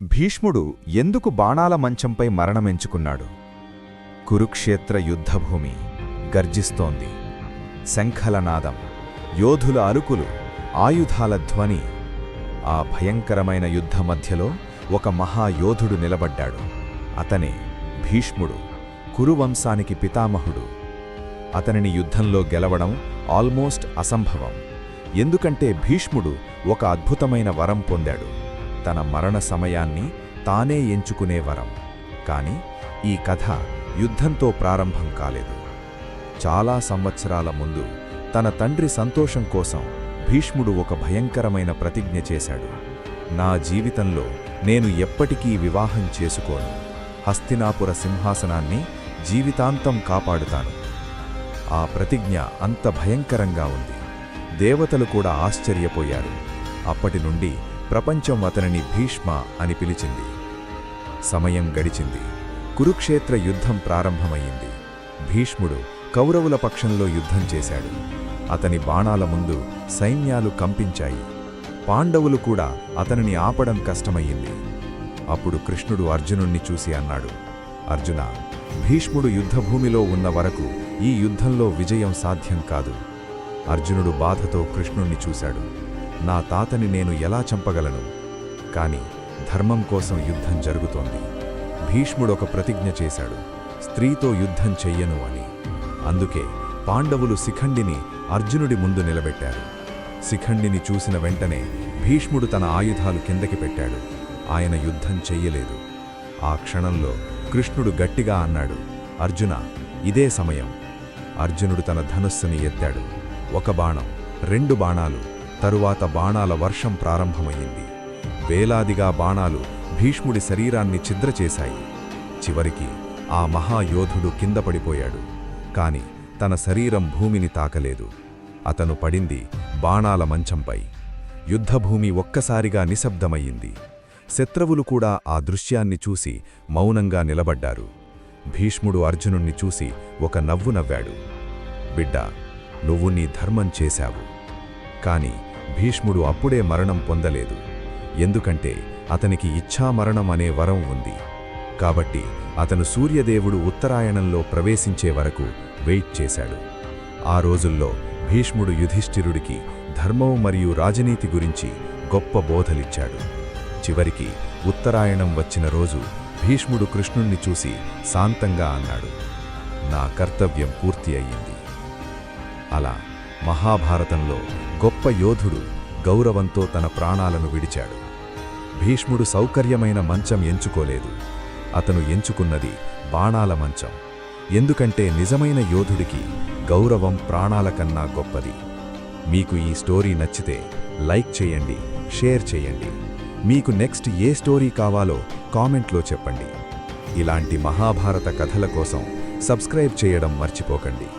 భీష్ముడు ఎందుకు బాణాల మంచంపై మరణమెంచుకున్నాడు? కురుక్షేత్ర యుద్ధభూమి గర్జిస్తోంది. శంఖలనాదం, యోధుల అరుకులు, ఆయుధాల ధ్వని. ఆ భయంకరమైన యుద్ధ మధ్యలో ఒక మహాయోధుడు నిలబడ్డాడు. అతనే భీష్ముడు, కురువంశానికి పితామహుడు. అతనిని యుద్ధంలో గెలవడం ఆల్మోస్ట్ అసంభవం. ఎందుకంటే భీష్ముడు ఒక అద్భుతమైన వరం పొందాడు, తన మరణ సమయాన్ని తానే ఎంచుకునే వరం. కాని ఈ కథ యుద్ధంతో ప్రారంభం కాలేదు. చాలా సంవత్సరాల ముందు తన తండ్రి సంతోషం కోసం భీష్ముడు ఒక భయంకరమైన ప్రతిజ్ఞ చేశాడు. నా జీవితంలో నేను ఎప్పటికీ వివాహం చేసుకోను, హస్తినాపుర సింహాసనాన్ని జీవితాంతం కాపాడుతాను. ఆ ప్రతిజ్ఞ అంత భయంకరంగా ఉంది, దేవతలు కూడా ఆశ్చర్యపోయారు. అప్పటి నుండి ప్రపంచం అతనిని భీష్మ అని పిలిచింది. సమయం గడిచింది. కురుక్షేత్ర యుద్ధం ప్రారంభమయ్యింది. భీష్ముడు కౌరవుల పక్షంలో యుద్ధం చేశాడు. అతని బాణాల ముందు సైన్యాలు కంపించాయి. పాండవులు కూడా అతనిని ఆపడం కష్టమయ్యింది. అప్పుడు కృష్ణుడు అర్జునుణ్ణి చూసి అన్నాడు, అర్జున, భీష్ముడు యుద్ధభూమిలో ఉన్న వరకు ఈ యుద్ధంలో విజయం సాధ్యం కాదు. అర్జునుడు బాధతో కృష్ణుణ్ణి చూశాడు. నా తాతని నేను ఎలా చంపగలను? కాని ధర్మం కోసం యుద్ధం జరుగుతోంది. భీష్ముడొక ప్రతిజ్ఞ చేశాడు, స్త్రీతో యుద్ధం చెయ్యను అని. అందుకే పాండవులు శిఖండిని అర్జునుడి ముందు నిలబెట్టారు. శిఖండిని చూసిన వెంటనే భీష్ముడు తన ఆయుధాలు కిందకి పెట్టాడు. ఆయన యుద్ధం చెయ్యలేదు. ఆ క్షణంలో కృష్ణుడు గట్టిగా అన్నాడు, అర్జున, ఇదే సమయం. అర్జునుడు తన ధనుస్సుని ఎత్తాడు. ఒక బాణం, 2 బాణాలు, తరువాత బాణాల వర్షం ప్రారంభమయ్యింది. వేలాదిగా బాణాలు భీష్ముడి శరీరాన్ని ఛిద్రచేశాయి. చివరికి ఆ మహాయోధుడు కింద పడిపోయాడు. కాని తన శరీరం భూమిని తాకలేదు. అతను పడింది బాణాల మంచంపై. యుద్ధభూమి ఒక్కసారిగా నిశ్శబ్దమయ్యింది. శత్రువులు కూడా ఆ దృశ్యాన్ని చూసి మౌనంగా నిలబడ్డారు. భీష్ముడు అర్జునుణ్ణి చూసి ఒక నవ్వు నవ్వాడు. బిడ్డా, నువ్వు నీ ధర్మం చేశావు. కాని భీష్ముడు అప్పుడే మరణం పొందలేదు. ఎందుకంటే అతనికి ఇచ్ఛామరణం అనే వరం ఉంది. కాబట్టి అతను సూర్యదేవుడు ఉత్తరాయణంలో ప్రవేశించే వరకు వెయిట్ చేశాడు. ఆ రోజుల్లో భీష్ముడు యుధిష్ఠిరుడికి ధర్మం మరియు రాజనీతి గురించి గొప్ప బోధలిచ్చాడు. చివరికి ఉత్తరాయణం వచ్చిన రోజు భీష్ముడు కృష్ణుణ్ణి చూసి శాంతంగా అన్నాడు, నా కర్తవ్యం పూర్తి అయ్యింది. అలా మహాభారతంలో గొప్ప యోధుడు గౌరవంతో తన ప్రాణాలను విడిచాడు. భీష్ముడు సౌకర్యమైన మంచం ఎంచుకోలేదు. అతను ఎంచుకున్నది బాణాల మంచం. ఎందుకంటే నిజమైన యోధుడికి గౌరవం ప్రాణాల కన్నా గొప్పది. మీకు ఈ స్టోరీ నచ్చితే లైక్ చేయండి, షేర్ చేయండి. మీకు నెక్స్ట్ ఏ స్టోరీ కావాలో కామెంట్లో చెప్పండి. ఇలాంటి మహాభారత కథల కోసం సబ్స్క్రైబ్ చేయడం మర్చిపోకండి.